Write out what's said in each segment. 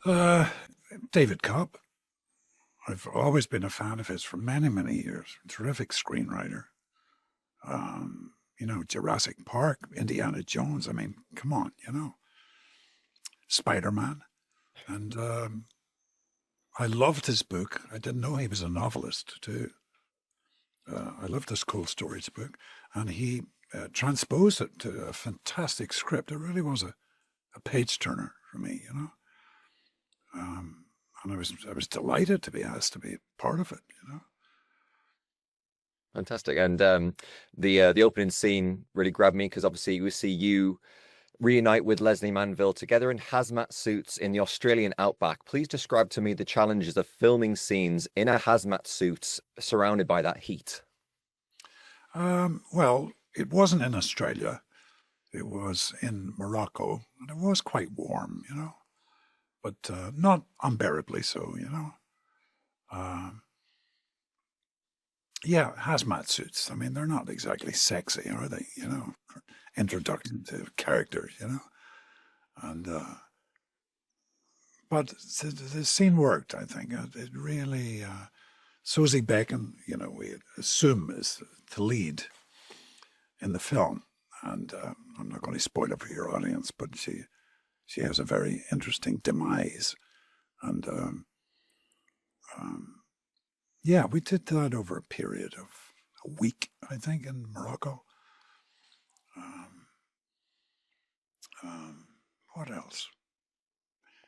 Uh, David Koepp. I've always been a fan of his for many, many years. Terrific screenwriter. Jurassic Park, Indiana Jones. I mean, come on, Spider-Man. And I loved his book. I didn't know he was a novelist, too. I loved this cold storage book. And he transposed it to a fantastic script. It really was a page-turner for me. And I was delighted to be asked to be part of it. Fantastic. And the opening scene really grabbed me because obviously we see you reunite with Lesley Manville together in hazmat suits in the Australian outback. Please describe to me the challenges of filming scenes in a hazmat suit surrounded by that heat. Well, it wasn't in Australia. It was in Morocco, and it was quite warm, but not unbearably so. Yeah, hazmat suits. I mean, they're not exactly sexy, are they? Introduction to characters. And but the scene worked. I think it really. Sosie Bacon, we assume is the lead in the film, and I'm not going to spoil it for your audience, but she has a very interesting demise, and yeah, we did that over a period of a week, I think, in Morocco. What else?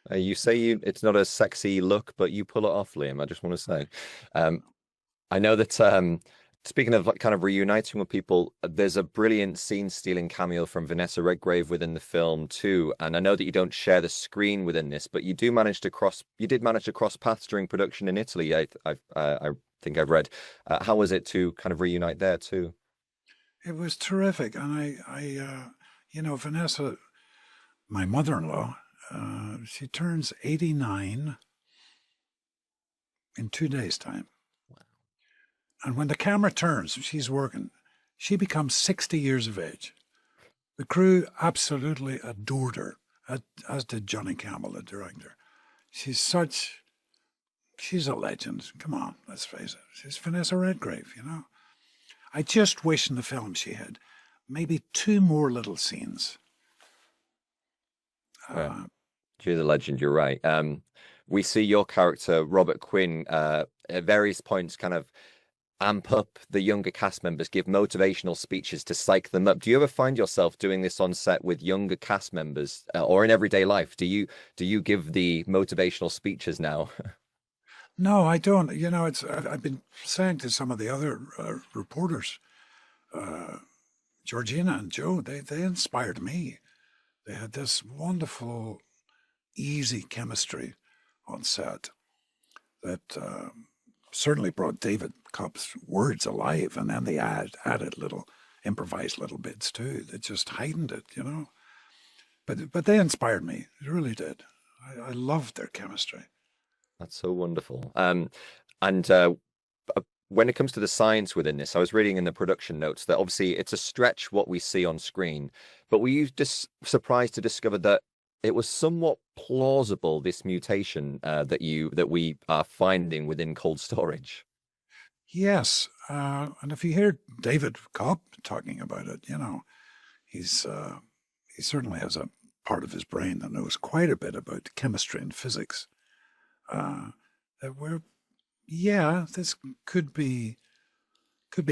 You say it's not a sexy look, but you pull it off, Liam. I just want to say, I know that speaking of kind of reuniting with people, there's a brilliant scene-stealing cameo from Vanessa Redgrave within the film too. And I know that you don't share the screen within this, but you did manage to cross paths during production in Italy. I think I've read. How was it to kind of reunite there too? It was terrific, and Vanessa, my mother-in-law, she turns 89 in 2 days' time. Wow. And when the camera turns, she's working, she becomes 60 years of age. The crew absolutely adored her, as did Johnny Campbell, the director. She's a legend. Come on, let's face it. She's Vanessa Redgrave, I just wish in the film she had maybe 2 more little scenes. She's a legend, you're right. We see your character, Robert Quinn, at various points kind of amp up the younger cast members, give motivational speeches to psych them up. Do you ever find yourself doing this on set with younger cast members or in everyday life? Do you give the motivational speeches now? No, I don't. I've been saying to some of the other reporters, Georgina and Joe, they inspired me. They had this wonderful, easy chemistry on set that certainly brought David Koepp's words alive, and then they added improvised little bits too that just heightened it, But they inspired me. They really did. I loved their chemistry. That's so wonderful. When it comes to the science within this, I was reading in the production notes that obviously it's a stretch what we see on screen, but were you just surprised to discover that it was somewhat plausible, this mutation that we are finding within cold storage? Yes, and if you hear David Koepp talking about it, he certainly has a part of his brain that knows quite a bit about chemistry and physics. This could be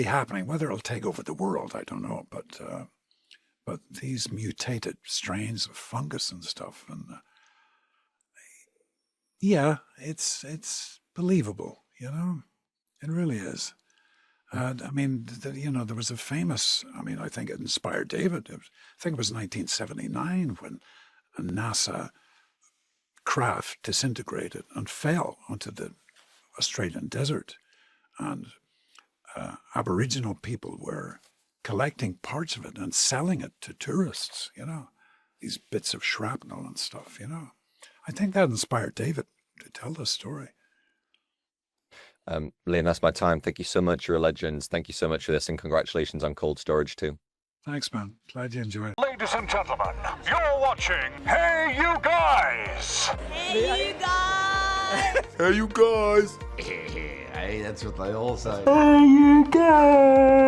happening. Whether it'll take over the world, I don't know. But these mutated strains of fungus and stuff, and it's believable. It really is. And I mean, there was a famous. I mean, I think it inspired David. I think it was 1979 when a NASA craft disintegrated and fell onto the Australian desert, and Aboriginal people were collecting parts of it and selling it to tourists, these bits of shrapnel and stuff, I think that inspired David to tell this story. Liam, that's my time. Thank you so much. You're a legend. Thank you so much for this, and congratulations on cold storage too. Thanks, man. Glad you enjoyed it. Ladies and gentlemen, you're watching Hey You Guys! Hey, you Hey, you guys. Hey, that's what they all say. Hey, you guys.